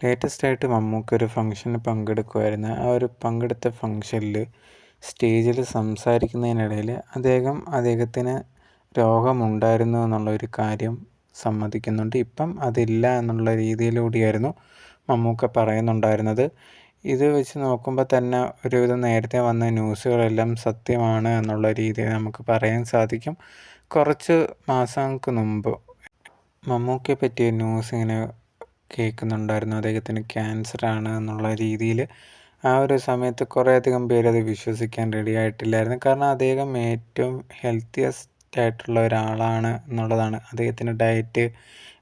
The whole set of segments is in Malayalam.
ലേറ്റസ്റ്റ് ആയിട്ട് മമ്മൂക്ക ഒരു ഫംഗ്ഷന് പങ്കെടുക്കുമായിരുന്നു. ആ ഒരു പങ്കെടുത്ത ഫംഗ്ഷനിൽ സ്റ്റേജിൽ സംസാരിക്കുന്നതിനിടയിൽ അദ്ദേഹത്തിന് രോഗമുണ്ടായിരുന്നു എന്നുള്ളൊരു കാര്യം സമ്മതിക്കുന്നുണ്ട്. ഇപ്പം അതില്ല എന്നുള്ള രീതിയിലൂടെയായിരുന്നു മമ്മൂക്ക പറയുന്നുണ്ടായിരുന്നത്. ഇത് വെച്ച് നോക്കുമ്പോൾ തന്നെ ഒരുവിധം നേരത്തെ വന്ന ന്യൂസുകളെല്ലാം സത്യമാണ് എന്നുള്ള രീതിയിൽ നമുക്ക് പറയാൻ സാധിക്കും. കുറച്ച് മാസങ്ങൾക്ക് മുമ്പ് മമ്മൂക്കയെ പറ്റിയ ന്യൂസ് ഇങ്ങനെ കേൾക്കുന്നുണ്ടായിരുന്നു. അദ്ദേഹത്തിന് ക്യാൻസറാണ് എന്നുള്ള രീതിയിൽ. ആ ഒരു സമയത്ത് കുറേയധികം പേരത് വിശ്വസിക്കാൻ റെഡിയായിട്ടില്ലായിരുന്നു. കാരണം അദ്ദേഹം ഏറ്റവും ഹെൽത്തിയസ്റ്റ് ആയിട്ടുള്ള ഒരാളാണ് എന്നുള്ളതാണ്. അദ്ദേഹത്തിൻ്റെ ഡയറ്റ്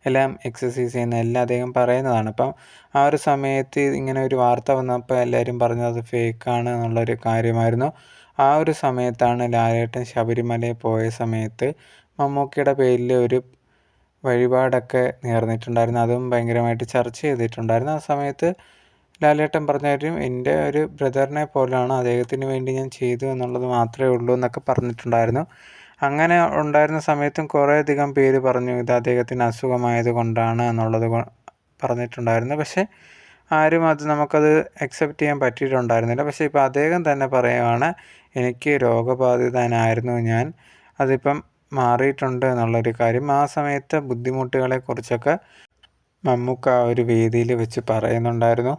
എല്ലാം, എക്സസൈസ് ചെയ്യുന്ന എല്ലാം അദ്ദേഹം പറയുന്നതാണ്. അപ്പം ആ ഒരു സമയത്ത് ഇങ്ങനെ ഒരു വാർത്ത വന്നപ്പോൾ എല്ലാവരും പറഞ്ഞത് ഫേക്കാണ് എന്നുള്ളൊരു കാര്യമായിരുന്നു. ആ ഒരു സമയത്താണ് ലാലേട്ടൻ ശബരിമലയിൽ പോയ സമയത്ത് മമ്മൂക്കയുടെ പേരിൽ ഒരു വഴിപാടൊക്കെ നേർന്നിട്ടുണ്ടായിരുന്നു. അതും ഭയങ്കരമായിട്ട് ചർച്ച ചെയ്തിട്ടുണ്ടായിരുന്നു. ആ സമയത്ത് ലാലേട്ടൻ പറഞ്ഞ കാര്യം, എൻ്റെ ഒരു ബ്രദറിനെ പോലെയാണ്, അദ്ദേഹത്തിന് വേണ്ടി ഞാൻ ചെയ്തു എന്നുള്ളത് മാത്രമേ ഉള്ളൂ എന്നൊക്കെ പറഞ്ഞിട്ടുണ്ടായിരുന്നു. അങ്ങനെ ഉണ്ടായിരുന്ന സമയത്തും കുറേയധികം പേര് പറഞ്ഞു ഇത് അദ്ദേഹത്തിന് അസുഖമായത് കൊണ്ടാണ് എന്നുള്ളത് പറഞ്ഞിട്ടുണ്ടായിരുന്നു. പക്ഷേ ആരും നമുക്കത് അക്സെപ്റ്റ് ചെയ്യാൻ പറ്റിയിട്ടുണ്ടായിരുന്നില്ല. പക്ഷേ ഇപ്പോൾ അദ്ദേഹം തന്നെ പറയുകയാണ്, എനിക്ക് രോഗബാധിതനായിരുന്നു ഞാൻ, അതിപ്പം മാറിയിട്ടുണ്ട് എന്നുള്ളൊരു കാര്യം. ആ സമയത്ത് ബുദ്ധിമുട്ടുകളെക്കുറിച്ചൊക്കെ മമ്മൂക്ക ആ ഒരു വേദിയിൽ വെച്ച് പറയുന്നുണ്ടായിരുന്നു.